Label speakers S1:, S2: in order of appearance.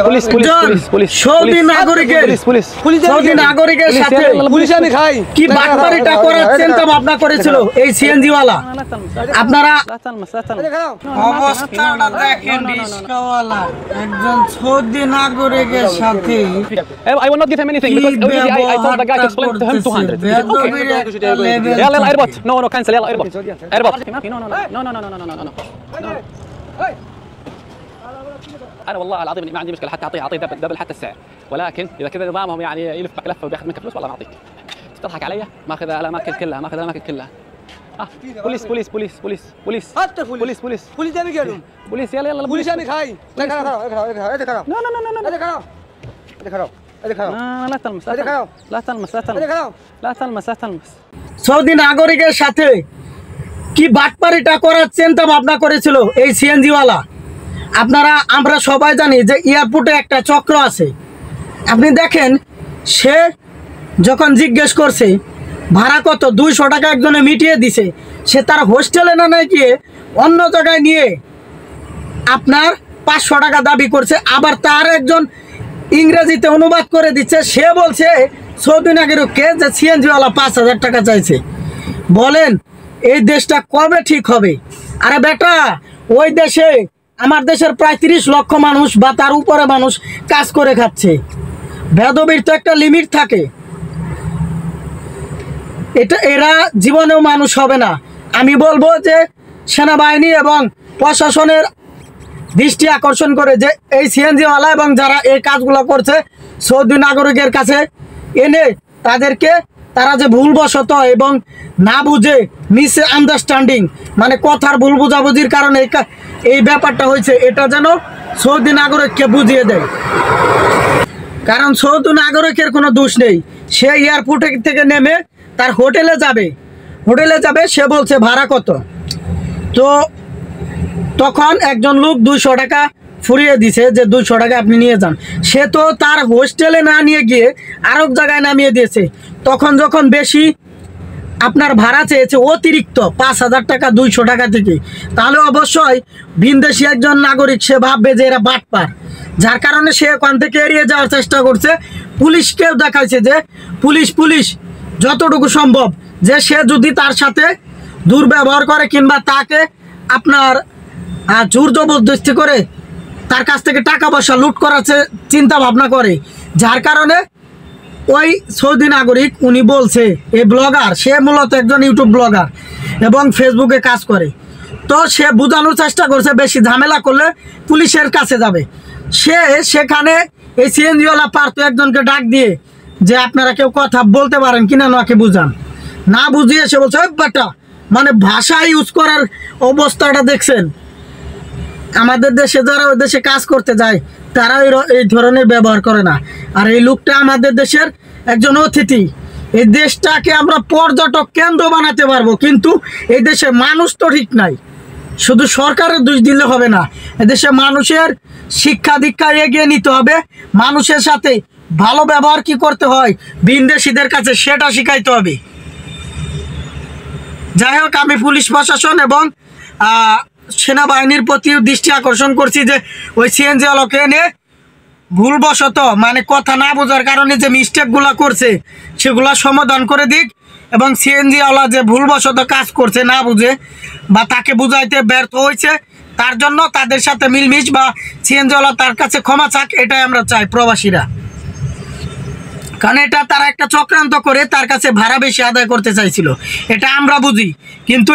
S1: Police police police police Saudi নাগরিকের Saudi নাগরিকের সাথে
S2: পুলিশ আমি খাই
S1: কি বাটপারিটা করাচ্ছেন তা ভাবনা করেছিল এই সিএনজি ওয়ালা। আপনারা অবস্থাটা দেখেন, রিকশাওয়ালা একজন সৌদি নাগরিকের সাথে
S3: I will not give him anything because already I told the guy to explain to him 200. Okay. يلا ايربوت. No no cancel. يلا ايربوت. ايربوت. No no no no no no no no no. انا والله العظيم اني ما عندي مشكله حتى اعطيه دبل حتى السعر، ولكن اذا كذا نظامهم يعني يلف بك لفه وياخذ منك فلوس والله ما اعطيك. تضحك علي؟ ماخذ الاماكن كلها، ماخذ الاماكن كلها. بوليس بوليس بوليس بوليس بوليس
S2: حتى
S3: بوليس بوليس
S2: police আমি কেন
S3: بوليس يلا يلا
S2: police আমি খাই এই খারাপ
S3: لا لا لا لا
S2: এই খারাপ এই খারাপ এই খারাপ
S3: لا تلمس لا تلمس لا
S2: এই
S3: تلمس
S2: খারাপ
S3: لا تلمس لا تلمس.
S1: সৌদি নাগরিকের সাথে কি বাটপারিটা করাচ্ছেন তা ভাবনা করেছিল এই সিএনজি ওয়ালা। আমরা সবাই জানি যে এয়ারপোর্টে একটা চক্র আছে। আপনি দেখেন, সে যখন জিজ্ঞেস করছে ভাড়া কত, 200 টাকা একজনে মিটিয়ে দিছে, সে তার হোস্টেলে না গিয়ে অন্য জায়গায় নিয়ে আপনার 500 টাকা দাবি করছে। আবার তার একজন ইংরেজিতে অনুবাদ করে দিচ্ছে, সে বলছে সৌদি নাগরিককে যে সিএনজিওয়ালা 5000 টাকা চাইছে। বলেন এই দেশটা কবে ঠিক হবে? আরে বেটা, ওই দেশে আমার দেশের প্রায় 30 লক্ষ মানুষ বা তার উপরে মানুষ কাজ করে খাচ্ছে। বেদবির তো একটা লিমিট থাকে। এরা জীবনেও মানুষ হবে না। আমি বলবো যে সেনাবাহিনী এবং প্রশাসনের দৃষ্টি আকর্ষণ করে যে এই সিএনজিওয়ালা এবং যারা এই কাজগুলো করছে সৌদি নাগরিকের কাছে এনে তারা যে ভুলবশত এবং না বুঝে মিস আন্ডারস্ট্যান্ডিং মানে কথার ভুল বোঝাবুঝির কারণে এই ব্যাপারটা হয়েছে, এটা যেন সৌদি নাগরিককে বুঝিয়ে দেয়। কারণ সৌদি নাগরিকের কোনো দোষ নেই। সে এয়ারপোর্ট থেকে নেমে তার হোটেলে যাবে, সে বলছে ভাড়া কত। তো তখন একজন লোক 200 টাকা ফুরিয়ে দিছে যে 200 টাকা আপনি নিয়ে যান। সে তো তার হোস্টেলে না নিয়ে গিয়ে আরেক জায়গায় নামিয়ে দিয়েছে। তখন যখন বেশি আপনার ভাড়া চেয়েছে অতিরিক্ত 5000 টাকা 200 টাকা থেকে, তাহলে অবশ্যই ভিনদেশি একজন নাগরিক সে ভাববে যে এরা বাটপার, যার কারণে সে ওখান থেকে এড়িয়ে যাওয়ার চেষ্টা করছে। পুলিশকেও দেখাইছে যে পুলিশ যতটুকু সম্ভব যে সে যদি তার সাথে দুর্ব্যবহার করে কিংবা তাকে আপনার জোর জবরদস্তি করে তার কাছ থেকে টাকা পয়সা লুট করার চিন্তা ভাবনা করে, যার কারণে ওই সৌদি নাগরিক উনি বলছে এই ব্লগার, সে মূলত একজন ইউটিউব ব্লগার এবং ফেসবুকে কাজ করে। তো সে বোঝানোর চেষ্টা করছে বেশি ঝামেলা করলে পুলিশের কাছে যাবে। সেখানে এই সিএনজিওয়ালা পারতো একজনকে ডাক দিয়ে যে আপনারা কেউ কথা বলতে পারেন কিনা, নাকে বুঝান। না বুঝিয়ে সে বলছে ওই বেটা, মানে ভাষা ইউজ করার অবস্থাটা দেখছেন। আমাদের দেশে যারা ওই দেশে কাজ করতে যায় তারা এই ধরনের ব্যবহার করে না। আর এই লোকটা আমাদের দেশের একজন অতিথি। এই দেশটাকে আমরা পর্যটক কেন্দ্র বানাতে পারবো, কিন্তু এই দেশের মানুষ তো ঠিক নাই। শুধু সরকারের দোষ দিলে হবে না, এদেশে মানুষের শিক্ষা দীক্ষা এগিয়ে নিতে হবে। মানুষের সাথে ভালো ব্যবহার কি করতে হয় ভিনদেশীদের কাছে সেটা শিখাইতে হবে। যাই হোক, আমি পুলিশ প্রশাসন এবং সেনাবাহিনীর প্রতি দৃষ্টি আকর্ষণ করছি যে ওই সিএনজিওয়ালাকে এনে ভুলবশত মানে কথা না বোঝার কারণে যে মিস্টেকগুলো করছে সেগুলো সমাধান করে দিক, এবং সিএনজিওয়ালা যে ভুলবশত কাজ করছে না বুঝে বা তাকে বুঝাইতে ব্যর্থ হয়েছে, তার জন্য তাদের সাথে মিলমিশ বা সিএনজিওয়ালা তার কাছে ক্ষমা চাক, এটাই আমরা চাই প্রবাসীরা। কারণ এটা তারা একটা চক্রান্ত করে তার কাছে ভাড়া বেশি আদায় করতে চাইছিল, এটা আমরা বুঝি। কিন্তু